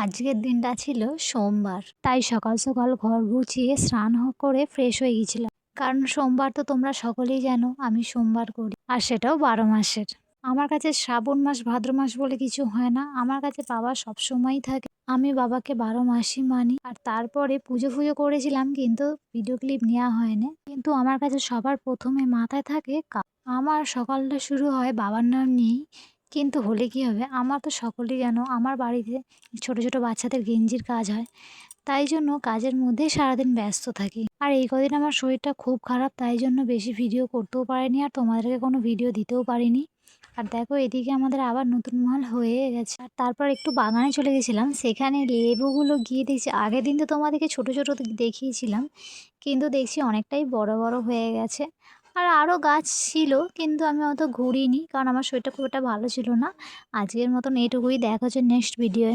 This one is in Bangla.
আজকের দিনটা ছিল সোমবার, তাই সকাল সকাল ঘর গুছিয়ে স্নান করে ফ্রেশ হয়ে গেছিলাম। কারণ সোমবার তো তোমরা সকলেই জানো আমি সোমবার করি, আর সেটাও 12 মাসের। আমার কাছে শ্রাবণ মাস ভাদ্র মাস বলে কিছু হয় না, আমার কাছে বাবা সবসময়ই থাকে। আমি বাবাকে 12 মাসই মানি। আর তারপরে পুজো ফুজো করেছিলাম, কিন্তু ভিডিও ক্লিপ নেওয়া হয়নি। কিন্তু আমার কাছে সবার প্রথমে মাথায় থাকে আমার সকালটা শুরু হয় বাবার নাম নিয়েই। কিন্তু হলে কি হবে, আমার তো সকলেই জানো আমার বাড়িতে ছোট ছোট বাচ্চাদের গেঞ্জির কাজ হয়, তাই জন্য কাজের মধ্যেই সারাদিন ব্যস্ত থাকি। আর এই কদিন আমার শরীরটা খুব খারাপ, তাই জন্য বেশি ভিডিও করতেও পারিনি, আর তোমাদেরকে কোনো ভিডিও দিতেও পারিনি। আর দেখো এদিকে আমাদের আবার নতুন মাল হয়ে গেছে। আর তারপর একটু বাগানে চলে গেছিলাম, সেখানে লেবুগুলো গিয়ে দেখছি আগের দিন তো তোমাদেরকে ছোট ছোট দেখিয়েছিলাম, কিন্তু দেখছি অনেকটাই বড় বড় হয়ে গেছে। আর আরও গাছ ছিল, কিন্তু আমি অত ঘুরিনি, কারণ আমার শরীরটা খুব একটা ভালো ছিল না। আজকের মতন এইটুকুই, দেখা হচ্ছে নেক্সট ভিডিওয়ে।